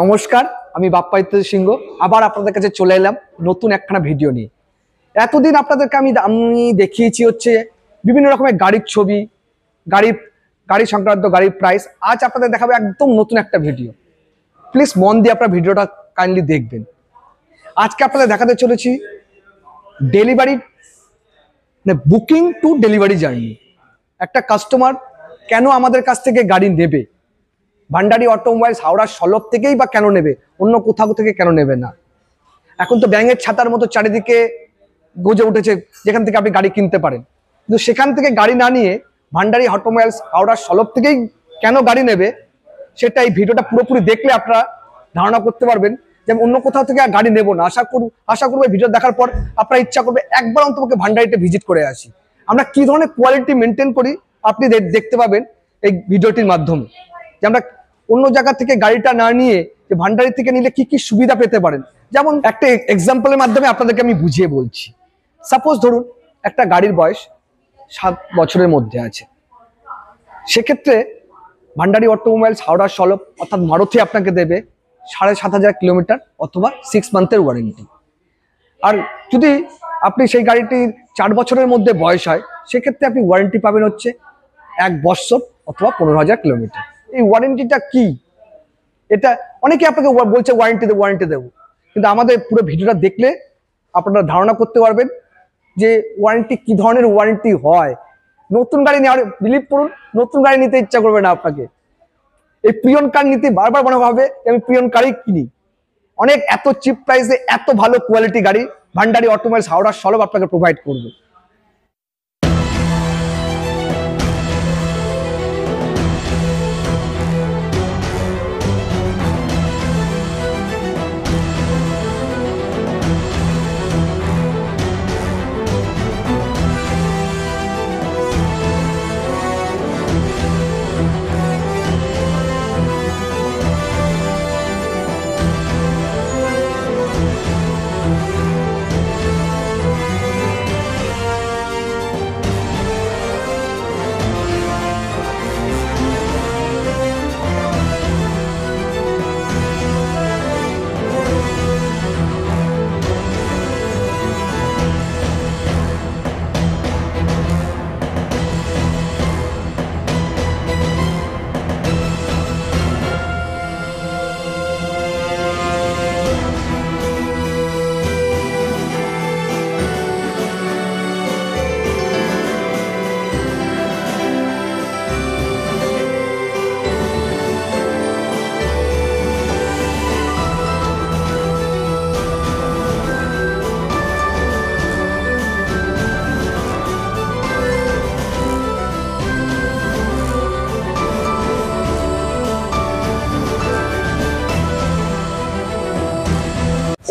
নমস্কার, আমি বাপ্পাদিত্য সিংহ আবার আপনাদের কাছে চলে এলাম নতুন একখানা ভিডিও নিয়ে। এতদিন আপনাদেরকে আমি দেখিয়েছি হচ্ছে বিভিন্ন রকমের গাড়ির ছবি, গাড়ি সংক্রান্ত গাড়ির প্রাইস। আজ আপনাদের দেখাবো একদম নতুন একটা ভিডিও। প্লিজ মন দিয়ে আপনার ভিডিওটা কাইন্ডলি দেখবেন। আজকে আপনাদের দেখাতে চলেছি delivery, booking to delivery journey. একটা কাস্টমার কেন আমাদের কাছ থেকে গাড়ি নেবে, ভান্ডারি অটোমোবাইলস হাওড়ার সলভ থেকেই বা কেন নেবে, অন্য কোথাও থেকে কেন নেবে না। এখন তো ব্যাঙের ছাতার মতো চারিদিকে গজে উঠেছে যেখান থেকে আপনি গাড়ি কিনতে পারেন, কিন্তু সেখান থেকে গাড়ি না নিয়ে ভান্ডারি অটোমোবাইলস হাওড়ার সলভ থেকেই কেন গাড়ি নেবে, সেটা এই ভিডিওটা পুরোপুরি দেখলে আপনারা ধারণা করতে পারবেন যে আমি অন্য কোথাও থেকে আর গাড়ি নেবো না। আশা করবো এই ভিডিও দেখার পর আপনার ইচ্ছা করবে একবার অন্তত ভান্ডারিতে ভিজিট করে আসি। আমরা কি ধরনের কোয়ালিটি মেনটেন করি আপনি দেখতে পাবেন এই ভিডিওটির মাধ্যমে, যে আমরা অন্য জায়গা থেকে গাড়িটা না নিয়ে যে ভান্ডারি থেকে নিলে কি কি সুবিধা পেতে পারেন। যেমন একটা এক্সাম্পলের মাধ্যমে আপনাদেরকে আমি বুঝিয়ে বলছি। সাপোজ ধরুন একটা গাড়ির বয়স 7 বছরের মধ্যে আছে, সেক্ষেত্রে ভান্ডারি অটোমোবাইলস হাওড়ার সলভ অর্থাৎ মারুতি আপনাকে দেবে 7,500 কিলোমিটার অথবা 6 মান্থের ওয়ারেন্টি। আর যদি আপনি সেই গাড়িটি 4 বছরের মধ্যে বয়স হয়, সেক্ষেত্রে আপনি ওয়ারেন্টি পাবেন হচ্ছে 1 বছর অথবা 15,000 কিলোমিটার। এই ওয়ারেন্টিটা কি, এটা অনেকে আপনাকে বলছে ওয়ারেন্টি দেবো, কিন্তু আমাদের পুরো ভিডিওটা দেখলে আপনারা ধারণা করতে পারবেন যে ওয়ারেন্টি কি ধরনের ওয়ারেন্টি হয়। নতুন গাড়ি নেওয়ার, বিলিভ করুন, নতুন গাড়ি নিতে ইচ্ছা করবে না আপনাকে। এই প্রিয়ন কার নিতে বারবার মনে হবে আমি প্রিয়ন কারই কিনি। অনেক এত চিপ প্রাইসে এত ভালো কোয়ালিটি গাড়ি ভান্ডারি অটোমোবাইলস হাওড়ার সলভ আপনাকে প্রোভাইড করবে।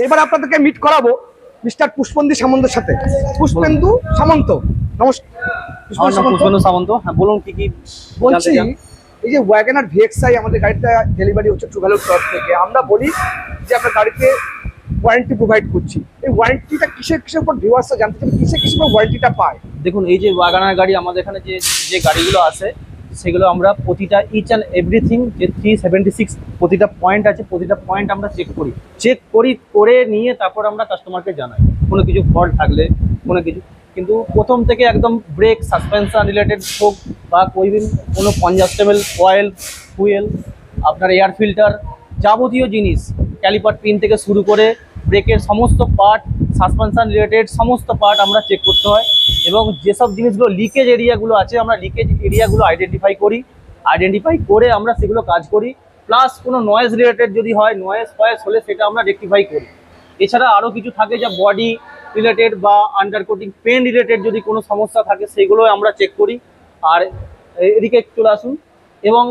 এবার আপনাদেরকে মিট করাবো মিস্টার পুষ্পেন্দু সামন্তের সাথে। পুষ্পেন্দু সামন্ত, নমস্কার। পুষ্পেন্দু সামন্ত, হ্যাঁ বলুন কি কি বলছি। এই যে ওয়াগনার ভিএক্সআই আমাদের গাড়িটা ডেলিভারি হচ্ছে ট্রু ভ্যালুর তরফ থেকে। আমরা বলি যে আমরা গাড়িতে ওয়ারেন্টি প্রোভাইড করছি। এই ওয়ারেন্টিটা কিসের উপর ভিউয়ার্সরা জানতে চান, কিসের উপর ওয়ারেন্টিটা পায়? দেখুন, এই যে ওয়াগনার গাড়ি আমাদের এখানে যে গাড়িগুলো আছে সেগুলো আমরা প্রতিটা ইচ অ্যান্ড এভরিথিং যে 376 প্রতিটা পয়েন্ট আছে, প্রতিটা পয়েন্ট আমরা চেক করে নিয়ে তারপর আমরা কাস্টমারকে জানাই কোনো কিছু ফল্ট থাকলে কোনো কিছু। কিন্তু প্রথম থেকে একদম ব্রেক, সাসপেনশন রিলেটেড হোক বা কোনো কনজাস্টেবল অয়েল, ফুয়েল, আপনার এয়ার ফিল্টার, যাবতীয় জিনিস, ক্যালিপার পিন থেকে শুরু করে ব্রেকের সমস্ত পার্ট, সাসপেনশন রিলেটেড সমস্ত পার্ট আমরা চেক করতে হয়। এবং যেসব জিনিসগুলো লিকেজ এরিয়াগুলো আছে আমরা লিকেজ এরিয়াগুলো আইডেন্টিফাই করে আমরা সেগুলো কাজ করি। প্লাস কোনো নয়েজ রিলেটেড যদি হয়, নয়েজ হলে সেটা আমরা রেকটিফাই করি। এছাড়া আরও কিছু থাকে যা বডি রিলেটেড বা আন্ডারকোটিং পেন রিলেটেড যদি কোনো সমস্যা থাকে সেগুলো আমরা চেক করি। আর এদিকে চলে আসুন, এবং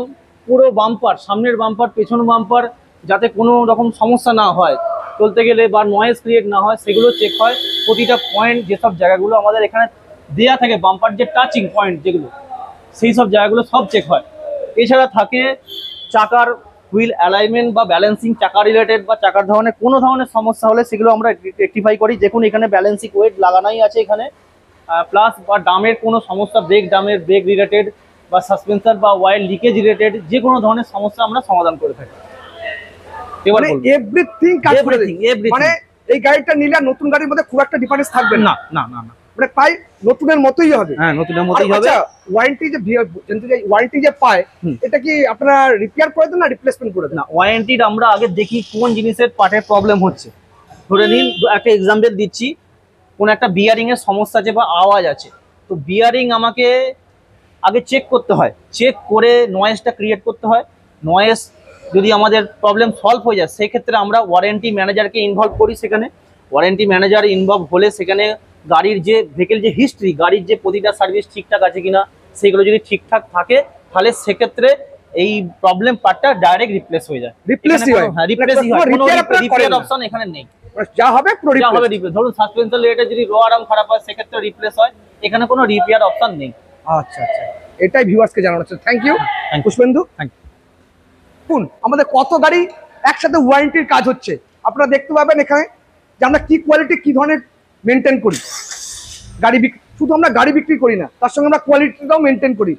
পুরো বাম্পার, সামনের বাম্পার, পেছন বাম্পার যাতে কোনো রকম সমস্যা না হয় চলতে গেলে বা নয়েজ ক্রিয়েট না হয় সেগুলো চেক হয়। প্রতিটা পয়েন্ট, যেসব জায়গাগুলো আমাদের এখানে দেয়া থাকে বাম্পার যে টাচিং পয়েন্ট যেগুলো, সেই সব জায়গাগুলো সব চেক হয়। এছাড়া থাকে চাকার হুইল অ্যালাইনমেন্ট বা ব্যালেন্সিং, চাকা রিলেটেড বা চাকার কোনো ধরনের সমস্যা হলে সেগুলো আমরা রেকটিফাই করি। দেখুন এখানে ব্যালেন্সিং ওয়েট লাগানোই আছে এখানে। প্লাস বা ডামের কোনো সমস্যা, ব্রেক রিলেটেড বা সাসপেন্সার বা অয়েল লিকেজ রিলেটেড যে কোনো ধরনের সমস্যা আমরা সমাধান করে থাকি। এবার মানে বলবো। এভরিথিং কাজ করে দেয়। Everything, everything। মানে এই গাড়িটা নিলে আর নতুন গাড়ির মধ্যে খুব একটা ডিফারেন্স থাকবে না, না না না না, মানে প্রায় নতুনের মতোই হবে। হ্যাঁ নতুনের মতোই হবে। ওয়ারেন্টি যে ওয়ারেন্টি যে পায়, হুম। এটা কি আপনারা রিপেয়ার করে দেন না রিপ্লেসমেন্ট করে দেন? না, ওয়ারেন্টির আমরা আগে দেখি কোন জিনিসের পার্টের প্রবলেম হচ্ছে। ধরে নিন একটা এক্সাম্পল দিচ্ছি, কোন একটা বিয়ারিং এর সমস্যা আছে বা আওয়াজ আছে, তো বিয়ারিং আমাকে আগে চেক করতে হয়, চেক করে নয়েজটা ক্রিয়েট করতে হয়। নয়েজ যদি আমাদের প্রবলেম সলভ হয়ে যায়, সেক্ষেত্রে আমরা ওয়ারেন্টি ম্যানেজারকে ইনভলভ করি। সেখানে ওয়ারেন্টি ম্যানেজার ইনভলভ হলে সেখানে গাড়ির যে ভেহিকেল যে হিস্ট্রি, গাড়ির যে প্রতিটা সার্ভিস ঠিকঠাক আছে কিনা, সেগুলো যদি ঠিকঠাক থাকে, তাহলে সেক্ষেত্রে এই প্রবলেম পার্টটা ডাইরেক্ট রিপ্লেস হয়ে যায়। রিপ্লেসই হয়, হ্যাঁ রিপ্লেসই হয়, কোনো রিপেয়ার অপশন অপশন এখানে নেই। যা হবে পুরো যা হবে replace। রিপ্লেস। ধরুন সাসপেনশন লেটে যদি রো আরাম খারাপ হয়, সেক্ষেত্রে রিপ্লেস হয়, এখানে কোনো রিপেয়ার অপশন নেই। আচ্ছা আচ্ছা, এটাই ভিউয়ার্সকে জানানো হচ্ছে। Thank you Thank you. Pushpendu. Thank you. শুন, আমাদের কত গাড়ি একসাথে ওয়ারেন্টির কাজ হচ্ছে, আপনারা দেখতে পাবেন এখানে যে আমরা কি কোয়ালিটি কি ধরনের মেনটেন করি। শুধু আমরা গাড়ি বিক্রি করি না, তার সঙ্গে আমরা কোয়ালিটিটাও মেনটেন করি।